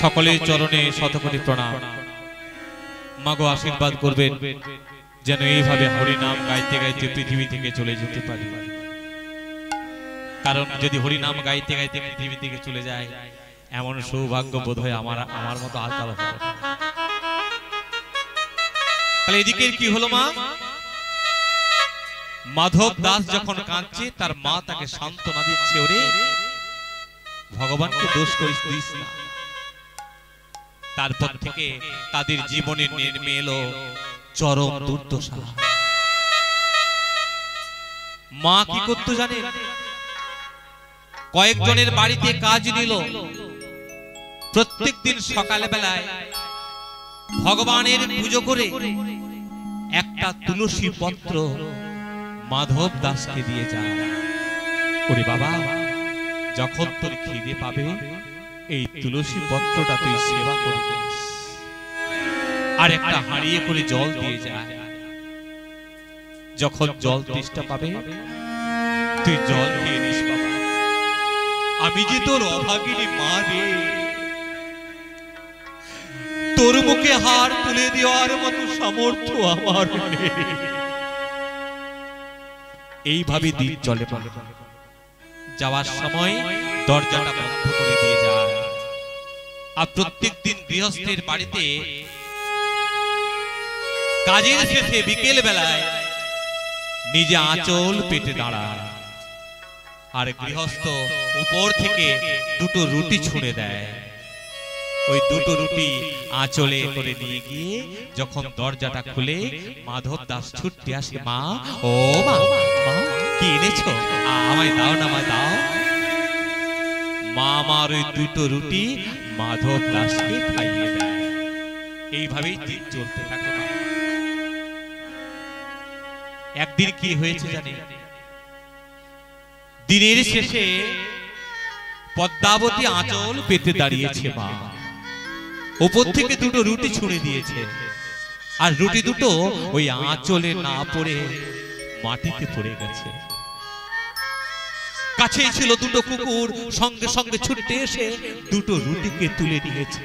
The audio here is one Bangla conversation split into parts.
সকলের চরণে শতকোটি প্রণাম। মাগো আশীর্বাদ করবেন যেন এইভাবে হরি নাম গাইতে গাইতে পৃথিবী থেকে চলে যেতে পারি। কারণ যদি হরি নাম গাইতে গাইতে পৃথিবী থেকে চলে যায় এমন সৌভাগ্য বোধ হয় আমার মতো আর কারো হবে না। তাহলে এদিকে কি হলো মা? মাধব দাস যখন কাঁদছে তার মা তাকে সান্ত্বনা দিচ্ছে, ওরে ভগবানকে দোষ করিস দিস না। তারপর থেকে তাদের জীবনে নেমে এলো চরম দুর্দশা। মা কি করতো জানে? কয়েকজনের বাড়িতে কাজ নিল। প্রত্যেক দিন সকালে বেলায় ভগবানের পুজো করে একটা তুলসী পত্র মাধব দাসকে দিয়ে যায়। ওরে বাবা, যখন তোর খিদে পাবে এই তুলসী পত্রটা তুই সেবা করে দিস, আর একটা হাঁড়িয়ে করে জল দিয়ে যায়। যখন জল তেষ্টা পাবে তুই জল খেয়ে নিস। বাবা, আমি যে তোর অভাগিনী মা রে, তোর মুখে হার তুলে দেওয়ার মতো সামর্থ্য আমার নেই। এইভাবে দিন চলে। যাওয়ার সময় দরজাটা বন্ধ করে দিয়ে যায়। আর প্রত্যেক দিন গৃহস্থের বাড়িতে কাজের শেষে বিকেল বেলায় নিজে আঁচল পেতে দাঁড়ায়, আর গৃহস্থ উপর থেকে দুটো রুটি ছুঁড়ে দেয়। ওই দুটো রুটি আঁচলে করে নিয়ে গিয়ে যখন দরজাটা খুলে মাধব দাস ছুটতে আসে, মা ও মা, কি এনেছো? আমায় দাও না, আমায় দাও। মা আমার ওই দুটো রুটি মাধব দাসকে খাইয়ে দেয়। এইভাবেই দিন চলতে থাকে। একদিন কি হয়েছে জানে? দিনের শেষে পদ্মাবতী আঁচল পেতে দাঁড়িয়েছে। মা উপর থেকে দুটো রুটি ছুঁড়ে দিয়েছে, আর রুটি দুটো ওই আঁচলে না পড়ে মাটিতে পড়ে গেছে। কাছেই ছিল দুটো কুকুর, সঙ্গে সঙ্গে ছুটে এসে দুটো রুটিকে তুলে নিয়েছে।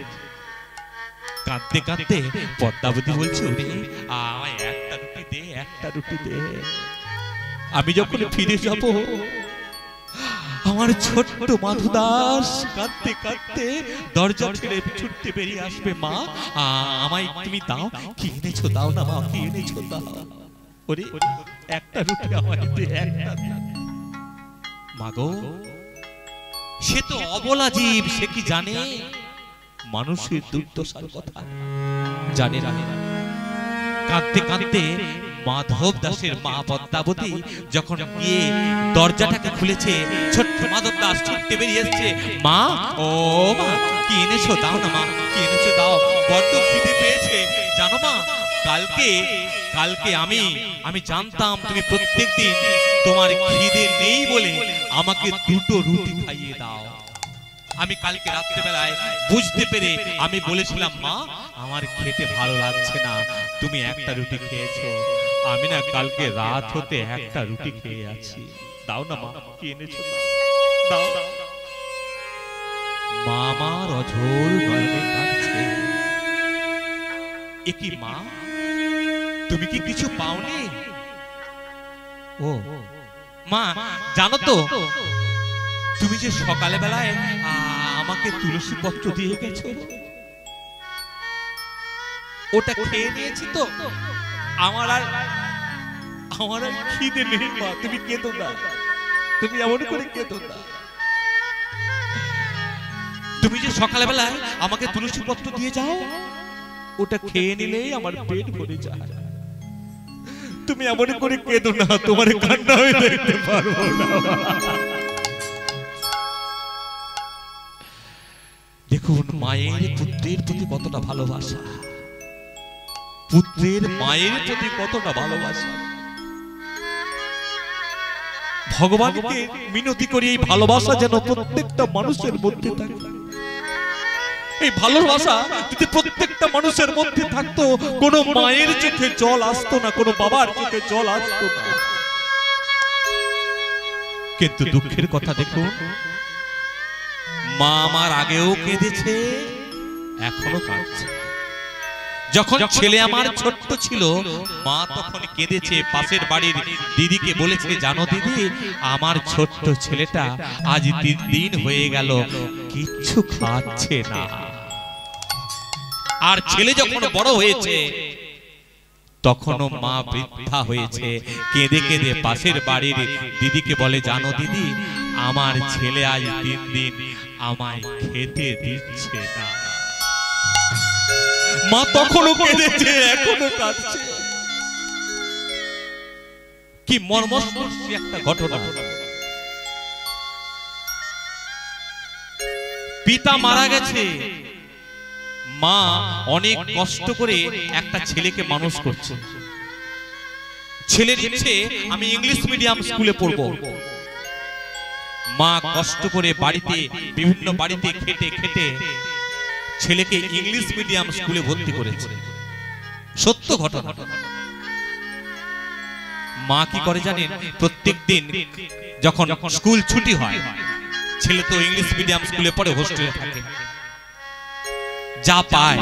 কাঁদতে কাঁদতে পদ্মাবতী বলছে, ওরে আমায় একটা রুটি দে, একটা রুটি দে। আমি যখন ফিরে যাব আমার ছোট্ট মাধু দাস কাঁদতে কাঁদতে দরজা ঠেলে ছুটতে বেরিয়ে আসবে, মা আমায় তুমি দাও, কি এনেছো দাও না মা, কি এনেছো দাও। ওরে একটা রুটি আমায় দে, একটা। মাগো, সে তো অবলা জীব, সে কি জানে মানুষের দুর্দশার কথা? জানে না। কাঁদতে কাঁদতে মাধব দাসের মা পদ্মাবতী যখন গিয়ে দরজাটাকে খুলেছে, ছোট্ট মাধব দাস ছুটতে বেরিয়ে এসেছে, মা ও মা, কি এনেছো দাও না মা, কি এনেছো দাও, বড্ড খিদে পেয়েছে জানো মা। কালকে আমি জানতাম তুমি প্রত্যেকদিন তোমার খিদে নেই বলে আমাকে দুটো রুটি খাইয়ে দাও। আমি কালকে রাত্রে বেলায় বুঝতে পেরে আমি বলেছিলাম, মা আমার খেতে ভালো লাগছে না, তুমি একটা রুটি খেয়েছো। আমি না কালকে রাত হতে একটা রুটি খেয়ে আছি, দাও না মা, কি এনেছো দাও। মা আমার অঝোর নয়নে কাঁদছে। এ কি মা, তুমি কি কিছু পাওনি? ও মা, জানো তো তুমি যে সকালে বেলায় আমাকে তুলসী পত্র দিয়ে গেছো, ওটা খেয়ে নিয়েছি তো আমার আর খিদে নেই মা, তুমি কেঁদো না, তুমি এমন করে কেঁদো না। তুমি যে সকালে বেলায় আমাকে তুলসী পত্র দিয়ে যাও, ওটা খেয়ে নিলেই আমার পেট ভরে যায়। তুমি এমন করে কেঁদো না, তোমার কান্না হয়ে দেখতে পারবো না। দেখুন মায়ের পুত্রের প্রতি কতটা ভালোবাসা, পুত্রের মায়ের প্রতি কতটা ভালোবাসা। ভগবানকে মিনতি করি এই ভালোবাসা যেন প্রত্যেকটা মানুষের মধ্যে থাকে। এই ভালোবাসা যদি প্রত্যেকটা মানুষের মধ্যে থাকতো, কোনো মায়ের চোখে জল আসতো না, কোনো বাবার চোখে জল আসতো না। কিন্তু দুঃখের কথা দেখুন, মা আমার আগেও কেঁদেছে, এখনো কাঁদছে। যখন ছেলে আমার ছোট্ট ছিল মা তখন কেঁদেছে, পাশের বাড়ির দিদিকে বলেছে, জানো দিদি আমার ছোট্ট ছেলেটা আজ 3 দিন হয়ে গেল কিচ্ছু খাচ্ছে না। আর ছেলে যখন বড় হয়েছে তখনও মা বৃদ্ধা হয়েছে, কেঁদে কেঁদে পাশের বাড়ির দিদিকে বলে, জানো দিদি আমার ছেলে আজ 3 দিন আমায় খেতে দিচ্ছে না। মা তখনও কেঁদেছে, এখনো কাঁদছে। কি মর্মস্পর্শী একটা ঘটনা। পিতা মারা গেছে, মা অনেক কষ্ট করে একটা ছেলেকে মানুষ করছে। ছেলের ইচ্ছে আমি ইংলিশ মিডিয়াম স্কুলে পড়ব। মা কষ্ট করে বাড়িতে বিভিন্ন বাড়িতে খেটে খেটে ছেলেকে ইংলিশ মিডিয়াম স্কুলে ভর্তি করেছে। সত্য ঘটনা। মা কি করে জানেন, প্রত্যেক দিন যখন স্কুল ছুটি হয়, ছেলে তো ইংলিশ মিডিয়াম স্কুলে পড়ে, হোস্টেলে থাকে, যা পায়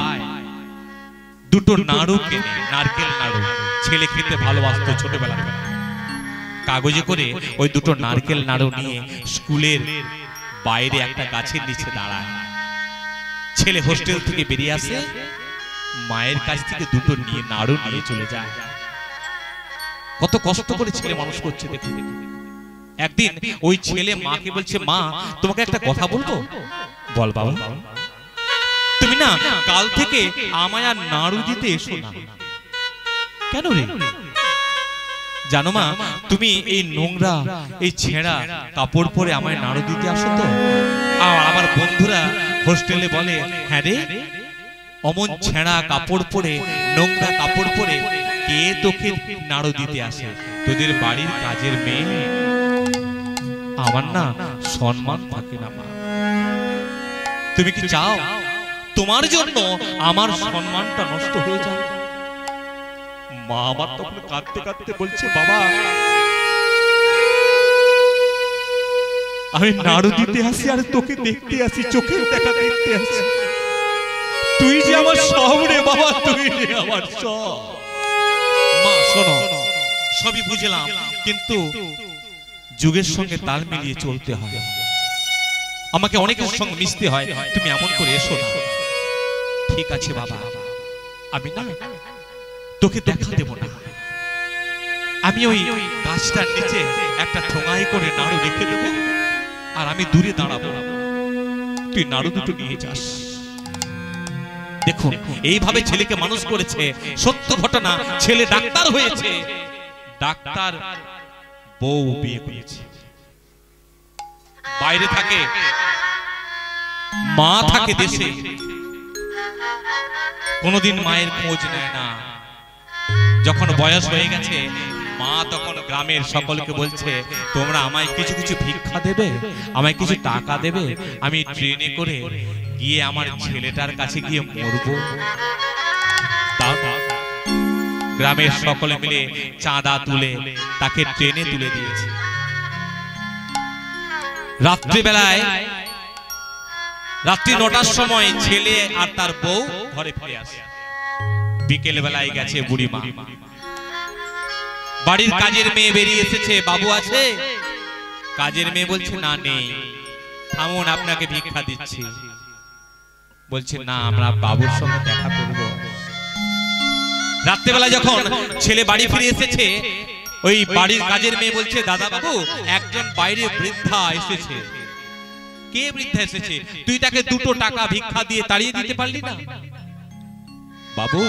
2টো নাড়ু কেনে, নারকেল নাড়ু। ছেলে খেতে ভালোবাসতো ছোটবেলা থেকে। কাগজে করে ওই 2টো নারকেল নাড়ু নিয়ে স্কুলের বাইরে একটা গাছের নিচে দাঁড়ায়। ছেলে হোস্টেল থেকে বেরিয়ে আসে, মায়ের কাছ থেকে 2টো নাড়ু নিয়ে চলে যায়। কত কষ্ট করে ছেলে মানুষ করছে দেখুন। একদিন ওই ছেলে মাকে বলছে, মা তোমাকে একটা কথা বলবো। বল বাবা। তুমি না কাল থেকে আমায় আর নাড়ু দিতে এসো না। কেন রে? জানো মা তুমি এই নোংরা এই ছেঁড়া কাপড় পরে আমায় নাড়ু দিতে আসো তো। আর আমার বন্ধুরা হোস্টেলে বলে, হ্যাঁ রে অমন ছেঁড়া কাপড় পরে নোংরা কাপড় পরে কে তোকে নাড়ু দিতে আসে? তোদের বাড়ির কাজের মেয়ে। আমার না সম্মান থাকে না মা। তুমি কি চাও তোমার জন্য আমার সম্মানটা নষ্ট হয়ে যায়? মা আমার তখন কাঁদতে কাঁদতে বলছে, বাবা আমি নাড়ু দিতে আসি আর তোকে দেখতে আসি, চোখের দেখা দেখতে আসি। তুই যে আমার সব রে বাবা, তুই যে আমার সব। মা শোনো, সবই বুঝলাম, কিন্তু যুগের সঙ্গে তাল মিলিয়ে চলতে হয়। আমাকে অনেকের সঙ্গে মিশতে হয়, তুমি এমন করে এসো না। ঠিক আছে বাবা, আমি না তোকে দেখা দেব না। আমি ওই গাছটার নিচে একটা ঠোঙাই করে নাড়ু রেখে দেবো, আর আমি দূরে দাঁড়াবো, তুই নাড়ু 2টো নিয়ে যাস। দেখুন এইভাবে ছেলেকে মানুষ করেছে। সত্য ঘটনা, ছেলে ডাক্তার হয়েছে, ডাক্তার বউ বিয়ে করেছে, বাইরে থাকে, মা থাকে দেশে। কোনদিন মায়ের খোঁজ নেয় না। যখন বয়স হয়ে গেছে মা তখন গ্রামের সকলকে বলছে, তোমরা আমায় কিছু কিছু ভিক্ষা দেবে, আমায় কিছু টাকা দেবে, আমি ট্রেনে করে গিয়ে আমার ছেলেটার কাছে গিয়ে মরবো। গ্রামের সকলে মিলে চাঁদা তুলে তাকে ট্রেনে তুলে দিয়েছে। রাত্রিবেলায়, রাত্রি 9টার সময় ছেলে আর তার বউ ঘরে ফিরে আসে। বিকেল বেলায় গেছে বুড়িমা। বাড়ির কাজের মেয়ে বেরিয়ে এসেছে, বাবু আছে? কাজের মেয়ে বলছে, না নেই। থামুন, আপনাকে ভিক্ষা দিচ্ছি। বলছে, না আমরা বাবুর সঙ্গে দেখা করব। রাত্রিবেলা যখন ছেলে বাড়ি ফিরে এসেছে, ওই বাড়ির কাজের মেয়ে বলছে, দাদা বাবু একজন বাইরে বৃদ্ধা এসেছে। কে বৃদ্ধা এসেছে? তুই তাকে 2টো টাকা ভিক্ষা দিয়ে তাড়িয়ে দিতে পারলি না? বাবু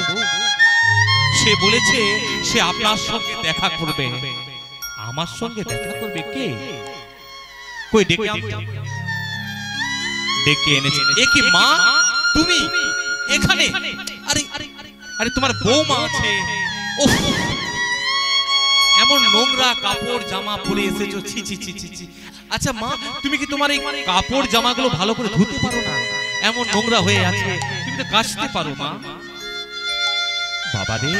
সে বলেছে সে আপনার সঙ্গে দেখা করবে। আমার সঙ্গে দেখা করবে? কে? কই ডেকে আনতে। ডেকে এনেছে। এ কি মা তুমি এখানে? আরে আরে তোমার বৌমা আছে। ওহ এমন নোংরা কাপড় জামা পরে এসেছো, ছি ছি ছি ছি ছি। আচ্ছা মা তুমি কি তোমার এই কাপড় জামাগুলো ভালো করে ধুতে পারো না? এমন নোংরা হয়ে আছে, তুমি তো কাচতে পারো মা। বাবা রে,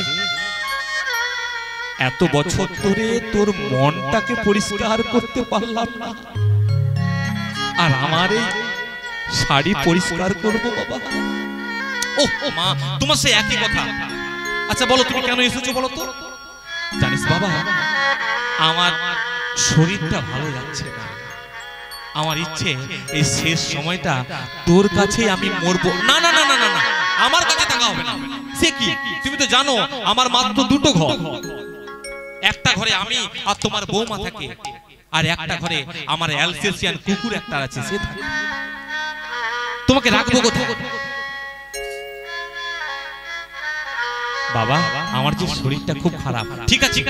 এত বছর ধরে তোর মনটাকে পরিষ্কার করতে পারলাম না, আর আমার এই শাড়ি পরিষ্কার করব বাবা। ও মা, তোমার সে একই কথা। আচ্ছা বলো তুমি কেন এসেছো বলো তো? জানিস বাবা, আমার শরীরটা ভালো যাচ্ছে না। আমার ইচ্ছে এই শেষ সময়টা তোর কাছে আমি মরবো। না না না না না, আমার কাছে থাকা হবে না। সে কি, তুমি তো জানো আমার মাত্র দুটো ঘর। একটা ঘরে আমি আর তোমার বৌমা থাকে, আর একটা ঘরে আমার অ্যালসেশিয়ান কুকুর একটা আছে, সে থাকে। তোমাকে রাখবো কোথায় বাবা? আমার যে শরীরটা খুব খারাপ। ঠিক আছে,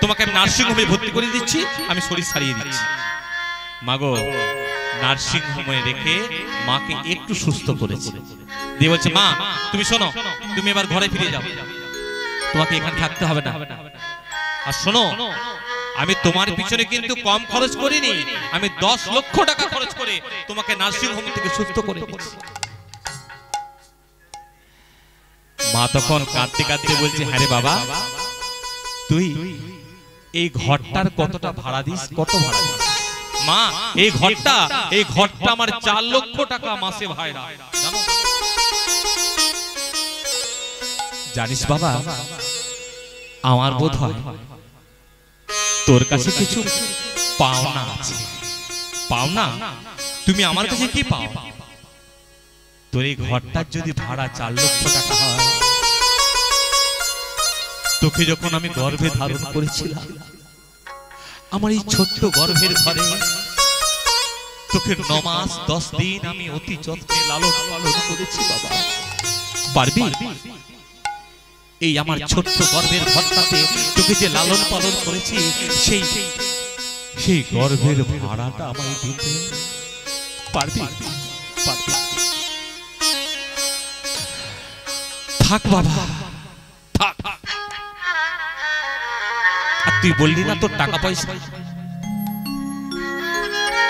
তোমাকে আমি নার্সিং হোমে ভর্তি করে দিচ্ছি, আমি শরীর সারিয়ে দিচ্ছি। মাগো, নার্সিং হোমে রেখে মাকে একটু সুস্থ করেছে দিয়ে বলছে, মা তুমি শোনো, তুমি এবার ঘরে ফিরে যাও, তোমাকে এখানে থাকতে হবে না। আর শোনো, আমি তোমার পিছনে কিন্তু কম খরচ করিনি, আমি 10 লক্ষ টাকা খরচ করে তোমাকে নার্সিং হোম থেকে সুস্থ করে দিয়েছি। মা তখন কাঁদতে কাঁদতে বলছে, হ্যাঁ রে বাবা, তুই এই ঘরটার কতটা ভাড়া দিস? কত ভাড়া দিস? মা, এই ঘরটা আমার 4 লক্ষ টাকা মাসে ভাড়া। জানো, জানিস বাবা, আমার বোধ হয় তোর কাছে কিছু পাওনা আছে। পাওনা? তুমি আমার কাছে কি পাও? তোর এই ঘরটার যদি ভাড়া 4 লক্ষ টাকা হয়, তোকে যখন আমি গর্ভে ধারণ করেছিলাম, আমার এই ছোট্ট গর্ভের ঘরে তোকে 9 মাস 10 দিন আমি অতি যত্নে লালন পালন করেছি বাবা। পারবি এই আমার ছোট্ট গর্ভের ঘরটাতে তোকে যে লালন পালন করেছি, সেই গর্ভের ভাড়াটা আমায় দিতে পারবি? পারবি? থাক বাবা, থাক। আর তুই বললি না তোর টাকা পয়সা,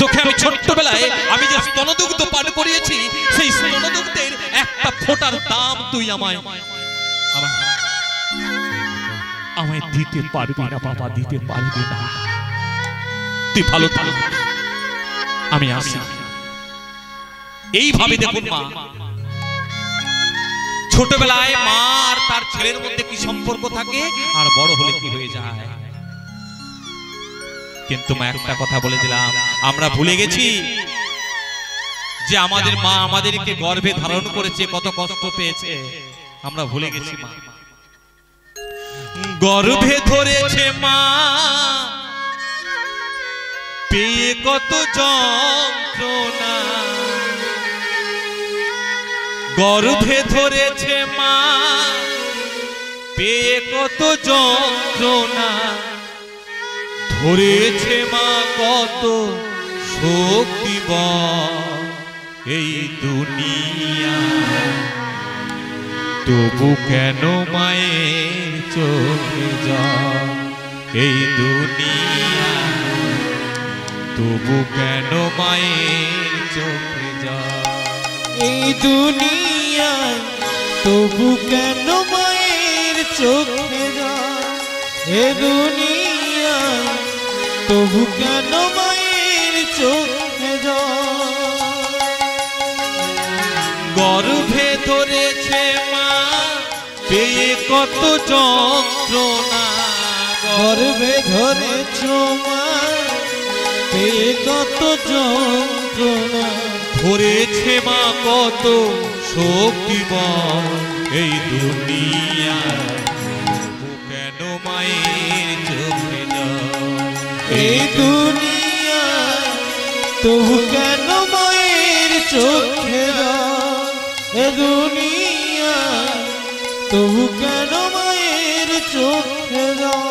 তোকে আমি ছোট্টবেলায় আমি যে স্তনদুগ্ধ পান করিয়েছি, সেই স্তনদুগ্ধের একটা ফোঁটার দাম তুই আমায় দিতে পারবি না বাবা, দিতে পারবি না। তুই ভালো থাক, আমি আসি। এইভাবে দেখুন মা, ছোটবেলায় মা আর তার ছেলের মধ্যে কি সম্পর্ক থাকে, আর বড় হলে কি হয়ে যায়। কিন্তু মা একটা কথা বলে দিলাম, আমরা ভুলে গেছি যে আমাদের মা আমাদেরকে গর্ভে ধারণ করেছে, কত কষ্ট পেয়েছে, আমরা ভুলে গেছি। মা গর্ভে ধরেছে মা, পেয়ে কত যন্ত্রণা। গর্ভে ধরেছে মা, পেয়ে কত যন্ত্রণা। ধরেছে মা কত শক্তিবল এই দুনিয়া, তবু কেন মায়ের চোখে জল এই দুনিয়া, তবু কেন মায়ের চোখে জল এই দুনিয়ায়, তবু কেন মায়ের চোখে জল এ দুনিয়ায়, তবু কেন মায়ের চোখে জল। গর্ভে ধরেছে মা, পেয়ে কত যন্ত্রণা। গর্ভে ধরেছ মা, পেয়ে কত যন্ত্রণা। ধরেছে মা কত শক্তিবল এই দুনিয়া, তবু কেন মায়ের চোখে জল এই দুনিয়ায়, তবু কেন মায়ের চোখে জল এ দুনিয়ায়, তবু কেন মায়ের চোখে জল।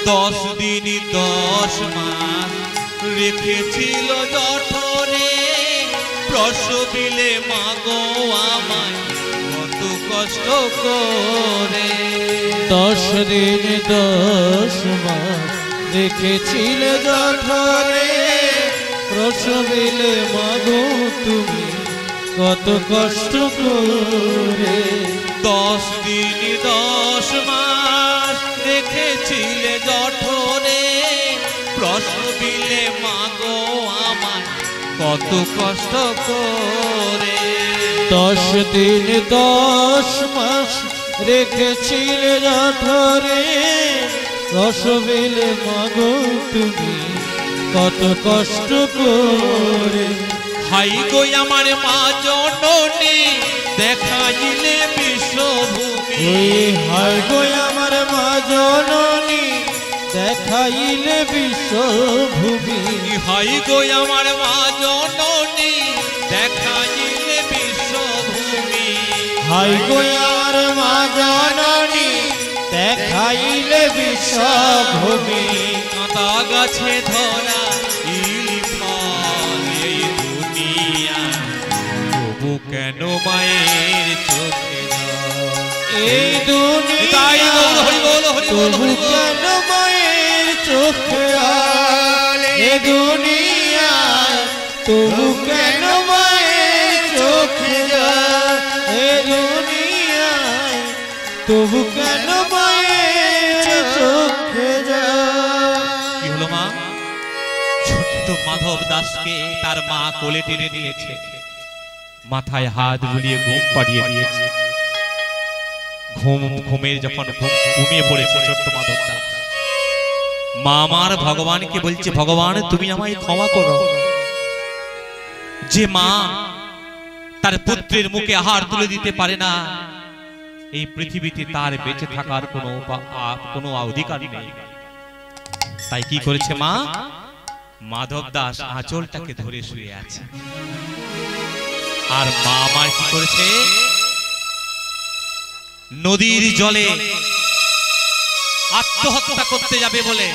10 দিন 10 মাস রেখেছিল জঠরে, প্রসবিলে মা গো আমায় কত কষ্ট করে। 10 দিন 10 মাস রেখেছিলে জঠরে, প্রসবিলে মা গো তুমি কত কষ্ট করে। 10 দিন 10 মাস রেখেছিলে জঠরে, প্রসবিলে মা গো আমায় কত কষ্ট করে। 10 দিন 10 মাস রেখেছিলে জঠরে, রসবিলে মাগো তুমি কত কষ্ট করে। হাই গো আমার মা জননী দেখাইলে বিশ্বভূমি। হাই গো আমার মা জননী দেখাইলে বিশ্বভূমি। হাই গো আমার মা জননী দেখাইলে বিশ্বভূমি। হাই গো আমার মা জননী দেখাইলে বিশ্বভূমি। কাঁটা গাছে ধরা ইলি ফল এই দুনিয়া, তবু কেন মায়ের চোখে জল। এই দুনিয়ায় তবু কেন মায়ের চোখে জল। এই দুনিয়ায় তবু কেন মায়ের চোখে জল। এই দুনিয়ায় তবু কেন মায়ের চোখে জল। কি হলো মা? ছোট্ট মাধব দাসকে তার মা কোলে টেনে নিয়েছে, মাথায় হাত বুলিয়ে ঘুম পাড়িয়ে দিয়েছে। ঘুমের যখন ঘুমিয়ে পড়েছে ছোট্ট মাধব দাস, মা আমার ভগবানকে বলছে, ভগবান তুমি আমায় ক্ষমা করো। যে মা তার পুত্রের মুখে আহার তুলে দিতে পারে না, এই পৃথিবীতে তার বেঁচে থাকার কোনো অধিকার নেই। তাই কি করেছে মা? মাধব দাস আঁচলটাকে ধরে শুয়ে আছে। আর মা আমার কি করেছে? নদীর জলে আত্মহত্যা করতে যাবে বলে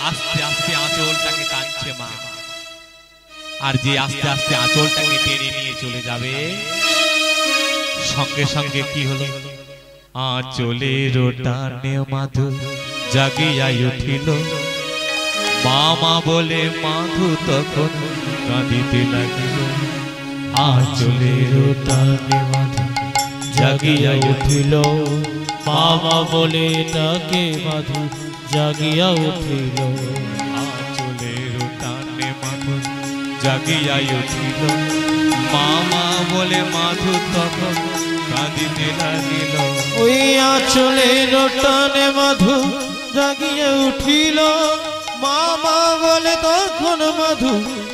আস্তে আস্তে আঁচলটাকে টানছে মা। আর যে আস্তে আস্তে আঁচলটাকে টেনে নিয়ে চলে যাবে, সঙ্গে সঙ্গে কি হলো? আঁচলের টানে মাধু জাগিয়া উঠিল। মামা বলে মাধু তখন কাঁদিতে লাগিল। আঁচলের টানে মাধু জাগিয়া উঠিল। মামা বলে তাকে মাধু জাগিয়া উঠিল। আঁচলের টানে মাধু জাগিয়া উঠিল। মামা বলে মাধু তখন কাঁদিতে লাগিল। ওই আঁচলের টানে মাধু জাগিয়া উঠিল। মামা বলে তখন মাধু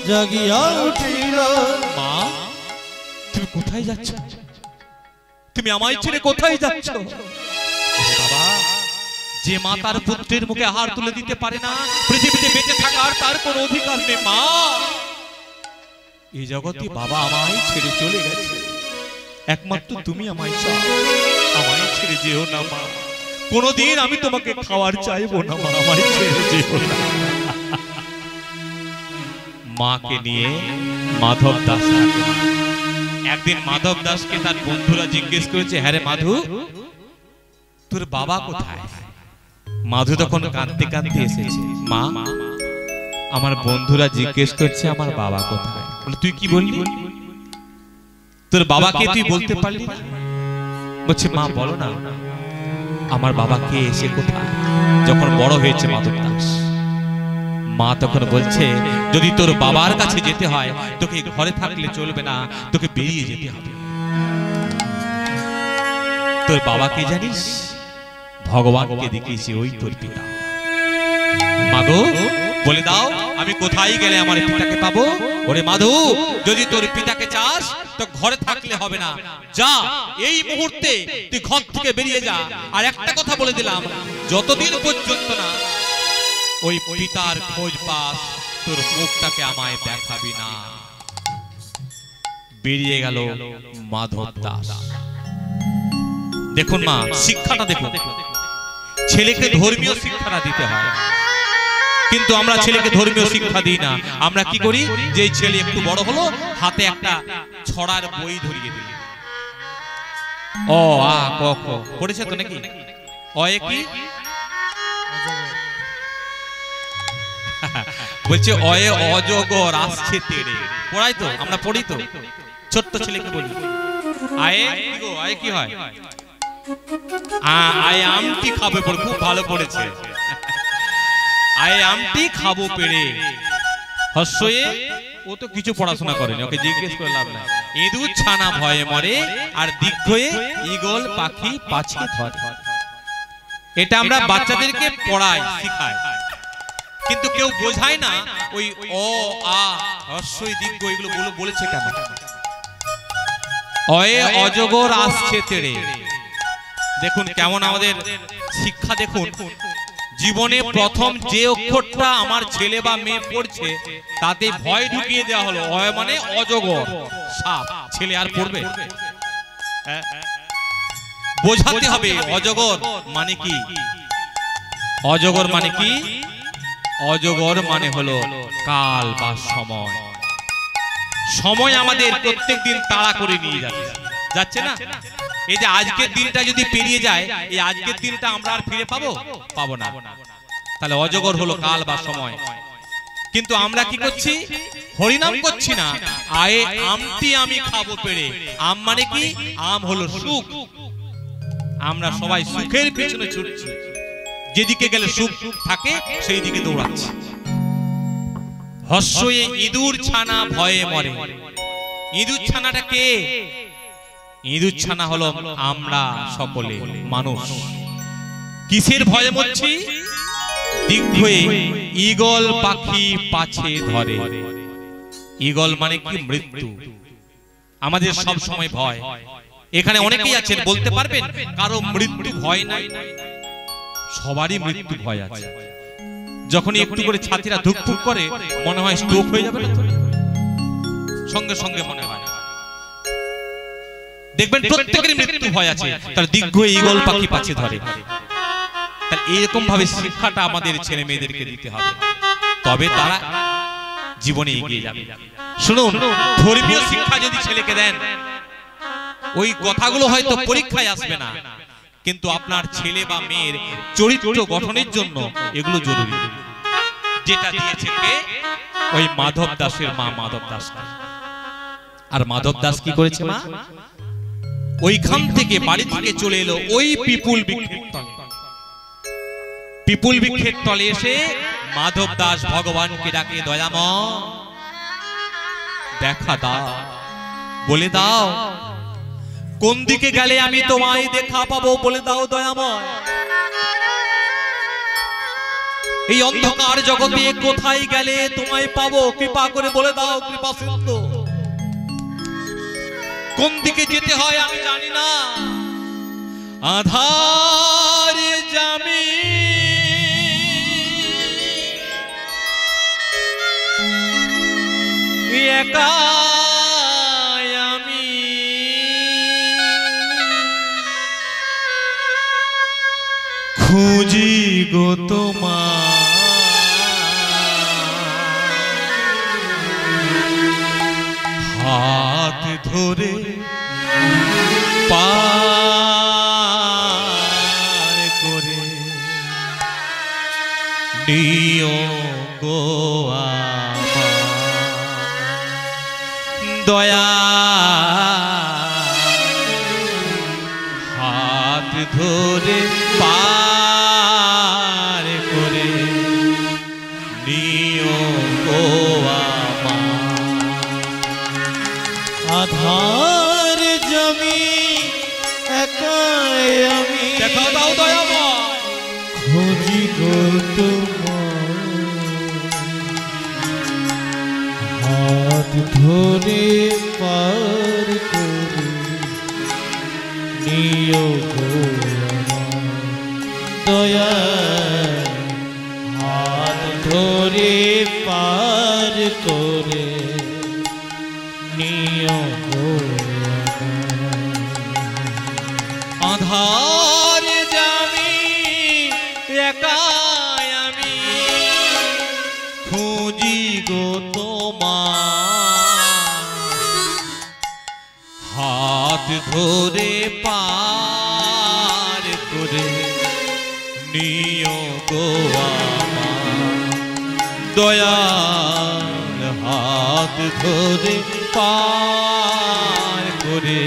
জাগিয়া উঠিল। মা তুমি কোথায় যাচ্ছ? তুমি আমায় ছেড়ে কোথায় যাচ্ছ? বাবা, যে মা তার পুত্রের মুখে আহার তুলে দিতে পারে না, পৃথিবীতে বেঁচে থাকার তার কোনো অধিকার নেই। মা, এই জগতে বাবা আমায় ছেড়ে চলে গেছে, একমাত্র তুমি আমায় চাও। আমায় ছেড়ে যেও না মা, কোনোদিন আমি তোমাকে খাওয়ার চাইবো না মা, আমায় ছেড়ে যেও না। মাকে নিয়ে মাধব দাস থাকে। একদিন মাধব দাসকে তার বন্ধুরা জিজ্ঞেস করেছে, হ্যাঁ রে মাধু, তোর বাবা কোথায়? মাধু তখন কাঁদতে কাঁদতে এসেছে। মা, আমার বন্ধুরা জিজ্ঞেস করছে আমার বাবা কোথায়। বলে তুই কি বললি? তোর বাবাকে তুই বলতে পারলি না? বলছে মা বলো না, আমার বাবাকে এসে কোথায়? যখন বড় হয়েছে মাধব দাস, মা তখন বলছে, যদি তোর বাবার কাছে যেতে হয় তোকে ঘরে থাকলে চলবে না, তোকে বেরিয়ে যেতে হবে। তোর বাবাকে জানিস? ভগবানকে দেখিয়েছি, ওই তোর পিতা। মাগো বলে দাও, আমি কোথায় গেলে আমার পিতাকে পাবো? ওরে মাধু, যদি তোর পিতাকে চাস তো ঘরে থাকলে হবে না, যা এই মুহূর্তে তুই ঘর থেকে বেরিয়ে যা। আর একটা কথা বলে দিলাম, যতদিন পর্যন্ত না ওই পিতার খোঁজ পাস, তোর মুখটাকে আমায় দেখাবি না। বেরিয়ে গেল মাধব দাস। দেখুন মা, শিক্ষাটা দেখুন। ছেলেকে ধর্মীয় শিক্ষাটা দিতে হয়, কিন্তু আমরা ছেলেকে ধর্মীয় শিক্ষা দিই না। আমরা কি করি, যে ছেলে একটু বড় হলো হাতে একটা ছড়ার বই ধরিয়ে দিই। অ আ ক খ পড়েছে তো নাকি? অয়ে কি বলছে? অয়ে অজগর আসছে তেড়ে। পড়াই তো, আমরা পড়ি তো, ছোট্ট ছেলেকে বলি। আয়ে কি গো, আয়ে কি হয়? আয়ে আমটি খাবে পড়ে, খুব ভালো পড়েছে। আয়ে আমটি খাবো পেড়ে। হস্যয়ে ও তো কিছু পড়াশোনা করেনি, ওকে জিজ্ঞেস করে লাভ নাই। ইঁদুর ছানা ভয়ে মরে আর দীর্ঘয়ে ঈগল পাখি পাছে ধরে। এটা আমরা বাচ্চাদেরকে পড়াই, শিখাই, কিন্তু কেউ বোঝায় না ওই অ আ হ্রস্বই দীর্ঘ এগুলো বলেছে কেন। অয়ে অজগর আসছে তেড়ে। দেখুন কেমন আমাদের শিক্ষা, দেখুন জীবনে প্রথম যে অক্ষরটা আমার ছেলে বা মেয়ে পড়ছে তাতে ভয় ঢুকিয়ে দেওয়া হলো। অয় মানে অজগর, সাপ। ছেলে আর পড়বে? বোঝাতে হবে অজগর মানে কি। অজগর মানে কি? অজগর মানে হলো কাল বা সময়। সময় আমাদের প্রত্যেকদিন তাড়া করে নিয়ে যাচ্ছে না। এই যে আজকের দিনটা যদি পেরিয়ে যায়, এই আজকের দিনটা আমরা আর ফিরে পাবো না। তাহলে অজগর হলো কাল বা সময়। কিন্তু আমরা কি করছি? হরিনাম করছি না। আয়ে আমটি আমি খাবো পেড়ে। আম মানে কি? আম হলো সুখ। আমরা সবাই সুখের পিছনে ছুটছি, যেদিকে গেলে সুখ থাকে সেই দিকে দৌড়াচ্ছি। হর্ষয়ে ইঁদুর ছানা ভয়ে মরে। ইঁদুর ছানাটা কে? ইঁদুর ছানা হলো আমরা সকলে মানুষ। কিসের ভয়ে মরছি? দীর্ঘয়ে ঈগল পাখি পাছে ধরে। ঈগল মানে কি? মৃত্যু। আমাদের সব সময় ভয়। এখানে অনেকেই আছেন বলতে পারবেন কারো মৃত্যু ভয় নাই? সবারই মৃত্যু ভয় আছে। যখন একটু করে ছাতিরা ধুকধুক করে মনে হয় স্ট্রোক হয়ে যাবে না, সঙ্গে সঙ্গে মনে হয়। দেখবেন প্রত্যেকেরই মৃত্যু ভয় আছে। তার দীর্ঘ ঈগল পাখি পাছে ধরে। তাহলে এরকম ভাবে শিক্ষাটা আমাদের ছেলে মেয়েদেরকে দিতে হবে, তবে তারা জীবনে এগিয়ে যাবে। শুনুন, ধর্মীয় শিক্ষা যদি ছেলেকে দেন, ওই কথাগুলো হয়তো পরীক্ষায় আসবে না, কিন্তু আপনার ছেলে বা মেয়ের চরিত্র গঠনের জন্য এগুলো জরুরি। যেটা দিয়েছে কে? ওই মাধব দাসের মা মাধব দাস। আর মাধব দাস কি করেছে? মা ওইখান থেকে বাড়ি থেকে চলে এলো ওই পিপুল বৃক্ষের তলে। পিপুল বৃক্ষের তলে এসে মাধব দাস ভগবানকে ডাকে, দয়াময় দেখা দাও, বলে দাও কোন দিকে গেলে আমি তোমায় দেখা পাবো, বলে দাও দয়াময়। এই অন্ধকার জগতে কোথায় গেলে তোমায় পাবো, কৃপা করে বলে দাও কৃপা সিন্ধু। কোন দিকে যেতে হয় আমি জানি না, আধারে জামি একা আমি, খুঁজি গো তোমার হাত ধরে পার করে নিও গো আমার দয়া, হাত ধরে পার করে নিও গো আমার। আধার জমি একাই আমি, দেখা দাও দয়াময়, খুঁজি গো তোমার হাত ধরে পার করে নিও গো আমার দয়া, হাত ধরে পার করে নিও গো আধার জামি একাই আমি, খুঁজি গো তোমার হাত ধরে পার করে নিও গো আমার দয়াল, হাত ধরে পার করে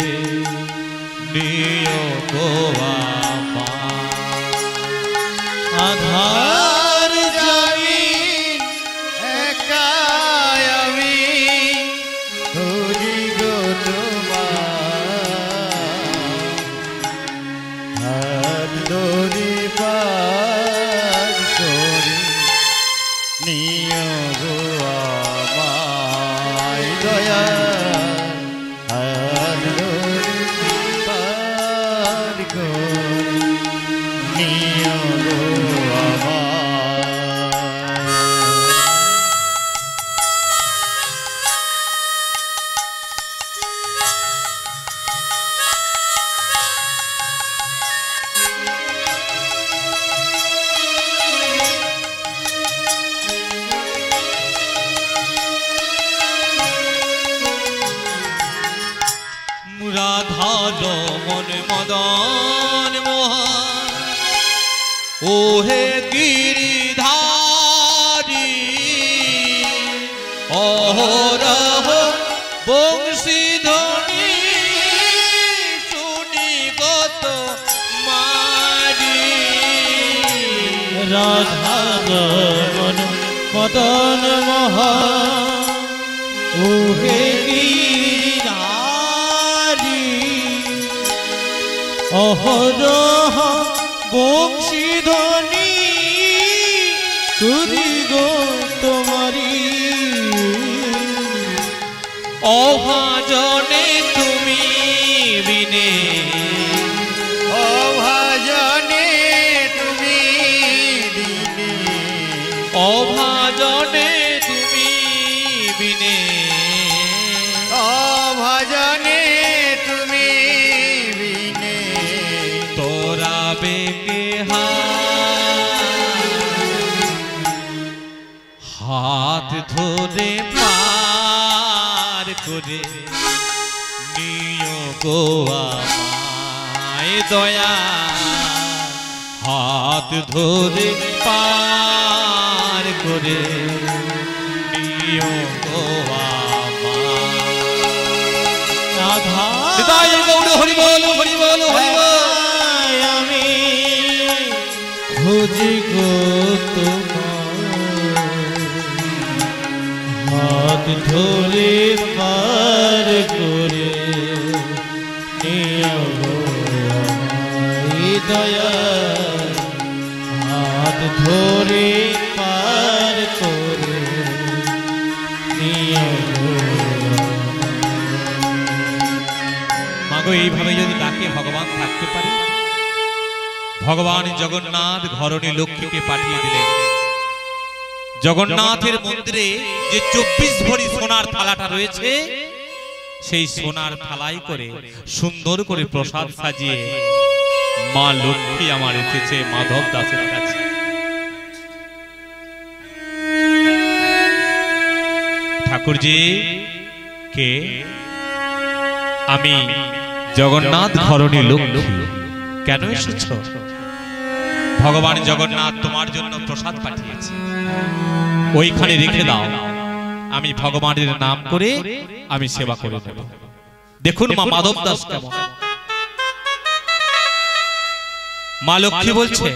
নিও গো আমার। আধার জামি একাই আমি, দয়া হাত ধরে পার করে নিও গো আমায়। রাধার মন মদন মোহন ও হে গিরিধারী অহরহ বংশীধ্বনি শুনি গত মারি। রাধার মন মদন মোহন ও হে গিরিধারী অহরহ বংশীধ্বনি শুনি গো তোমারি। অভাজনে তুমি বিনে অভাজনে তুমি দিনে অভাজনে তুমি বিনে অভাজনে তুমি বিনে তোরা বেকে হাত ধরে পার করে নিও গো আমায় দয়া হাত ধরে পার করে নিও গো আমায়। রাধা হৃদয় গৌর হরি বল হরি বল হরি বল। আমি খুঁজি গো তোমার হাত ধরে পার করে নিও গো আমায় দয়া হাত ধরে পার করে নিও গো মাগো এইভাবে যদি ডাকে ভগবান থাকতে পারে। ভগবান জগন্নাথ ঘরণী লক্ষ্মীকে পাঠিয়ে দিলেন। জগন্নাথের মন্দিরে যে 24 ভরি সোনার থালাটা রয়েছে সেই সোনার থালাই করে সুন্দর করে প্রসাদ সাজিয়ে মা লক্ষ্মী আমার এসেছে মাধব দাসের কাছে। ঠাকুরজি কে? আমি জগন্নাথ ঘরণী লক্ষ্মী। কেন এসেছ? ভগবান জগন্নাথ তোমার জন্য প্রসাদ পাঠিয়েছে, ওইখানে রেখে দাও, আমি ভগবানের নাম করে আমি সেবা করে দেব। দেখুন মা মাধব দাস কেমন। মা লক্ষ্মী বলছে,